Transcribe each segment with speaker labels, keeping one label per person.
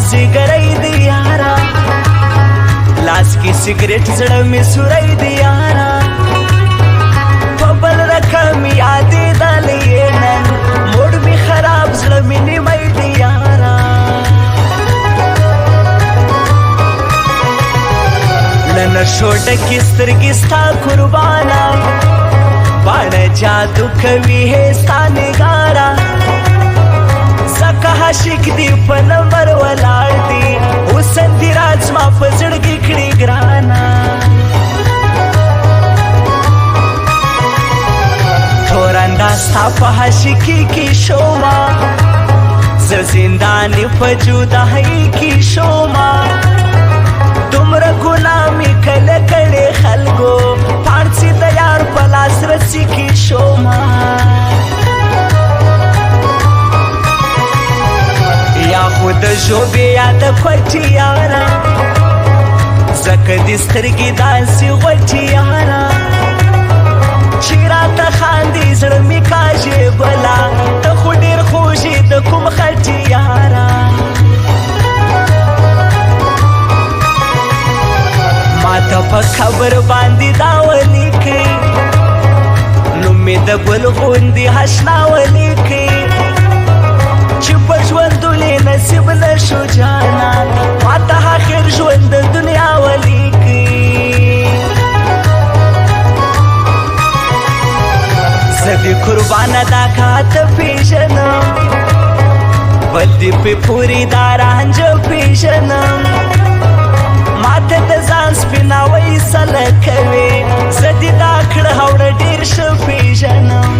Speaker 1: सिगरई दियारा लाश की सिगरेट जड़ में सुरई दियारा बबल रकम याद दलिए नन मोड़ में खराब जड़ में निमई दियारा लन छोट किस्तर किस्ता कुर्बाना बाण जादू कवी है स्थानिगारा सका शिक दी पनवर वलाळती उसंती राज माप जडगी खडी ग्राना थोरांदा स्थापा शिकी की शोमा जिंदानी फजुदा है की शोमा तुमरा गुलामी कल कड़े खलगो फांसी तैयार पलास रसी की शोमा या खुद जो बेयाद खोटियारा जकदिस्तर की दासी खोटियारा चिरा त खांदी जड़मी काजे बला त खुडीर खुशी त कुम खटियारा माता पर खबर बांधी दावली की नुम्मीद गुलगुंदी हसनावली की चिपजवंदुली नसीब नशो जाना माता आखिर ज्वंद दुनियावली की सदी कुर्बाना दाखात पेशनम बल्दी पे पूरी दारांज पेशनम माथे त जान स्पिना वै सलकवे जदी दाखड हावड डीर्श पेशनम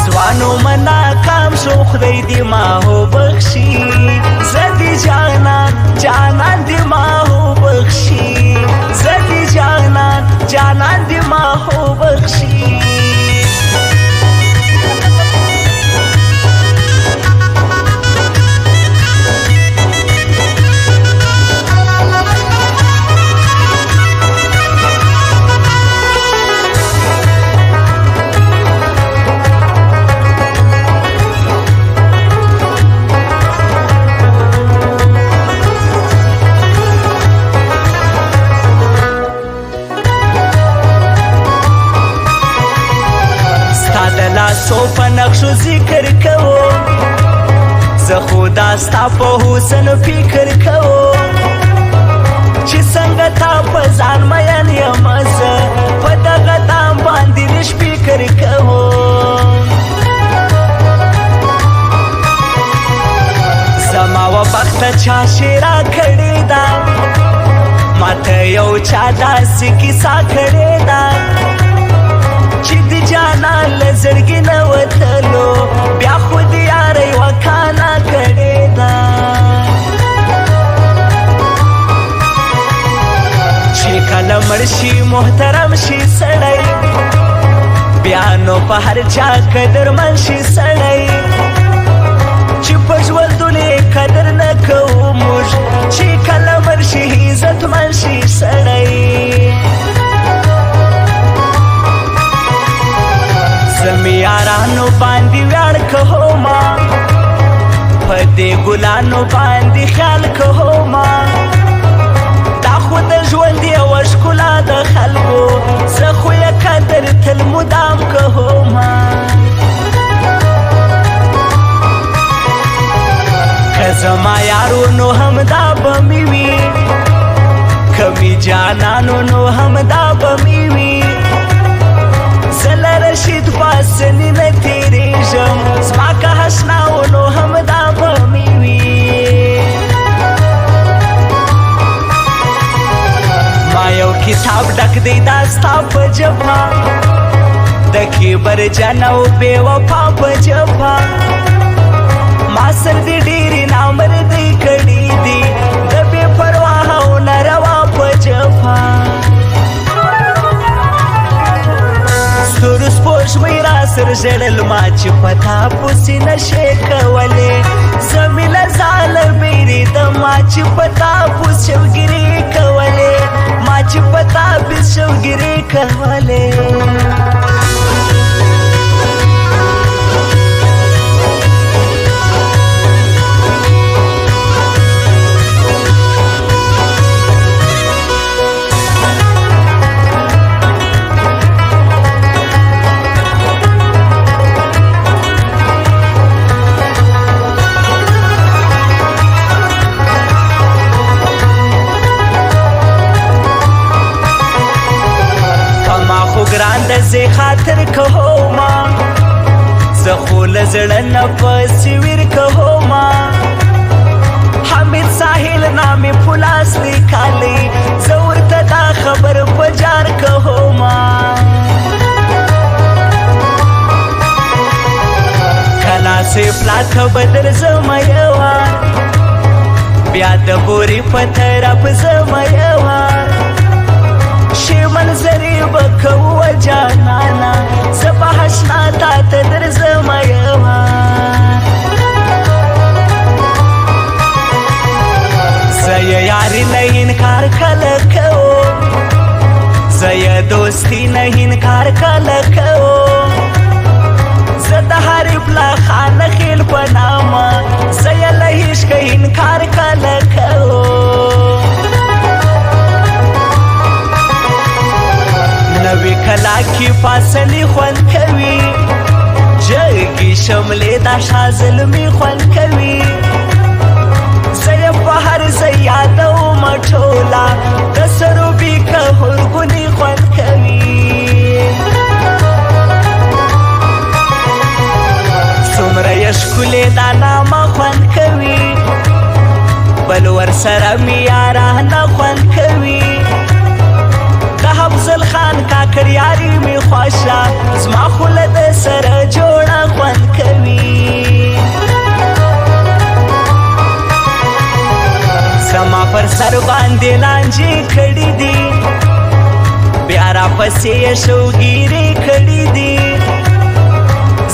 Speaker 1: जवानो मना काम शोख दई दिमा हो बख्शी जदी जाना जाना दिमा हो बख्शी जदी जाना जाना दिमा हो बख्शी सोफा नक्शो जिक्र कवो ज खुदा स्ता पे हुसन फिक्र कवो ची संगता पजान मयन यमज पदगता बांधी निष्फिक्र कवो समावा बख्त छाशेरा खडेदा माथ यौ चादा सिकिसा खडेदा चिद जाना लजरगी नवतलो ब्या खुद यार वखाना करेदा चिकल मर्शी मोहतरम शी सड़ई ब्यानो पहर चा कदर मनशी सड़ई चिपजवल दुले कदर न कहू मुझ चिकल मर्शी इज्जत मनशी सड़ई जमियारानो बांधी व्याड़ कहो माँ फदे गुलानो बांधी ख्याल कहो माँ ताखुद ज्वंदी वशकुला दखल गो जखुया कदर थल मुदाम कहो माँ खजमा यारो नो हमदा बमीवी कमी जाना नो हमदा बमीवी रशीद पासनी न तेरे जम स्माका हसनाओ नो हमदा बमीवी मायो किताब डक दे दास्ता पजपा दखी बर जानाओ बेवफा पजपा मासर दी डेरी नामर दी कड़ी दी दबे परवाह न रवा पजपा सुरुस पोश मेरा सर जड़ल माच पता पुसी नशे कवले जमीला जाल मेरी दमाच पता पुशव गिरी कवले माच पता बिशव गिरी कवले د زی خاطر که ما زه خو له زړه نه پسې ویر که ما حمید ساحل نامې په لاس لیکلی زه ورته دا خبر په جار که ما کلاسې پلاته به درځم یوار بیا د بورې په طرف زم یوار شی منظرې به کوو جانانا زه به حشنا تا ته درځم یوار زه یې یاري نه انکار کله کوم زه یې دوستي نه انکار کله کوم زه د هرې پلا خانه خیل په نامه زه یې له عشقه انکار کله کوم نوې کلا کې فاصلې خوند کوي جګې شملې دا شا زلمي خوند کوي زه یې په هر ځای یادوم ټوله د سروبي که هرګونې خوند کوي څومره یې ښکلې دا نامه خوند کوي بل ورسره مې یارانه خوند کوي د حفظل خان کاکړ یاري مې خوښه زما خوله د سره جوړه خوند کوي زما پر سر باندې لانجې کړي دي بیا راپسې یې شوګیرې کړي دي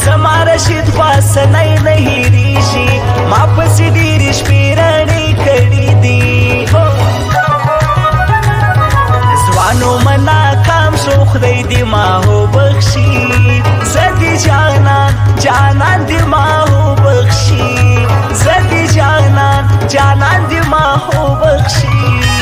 Speaker 1: زما رشید پاسنی نه هېرېږي ما پسې ډېرې شپې رڼې کړي دي ځوانو مه ناکام شو خدای دې ما وبخښي زه دې جانان جانان دې ما وبخښي زه دې جانان جانان دې ما وبخښي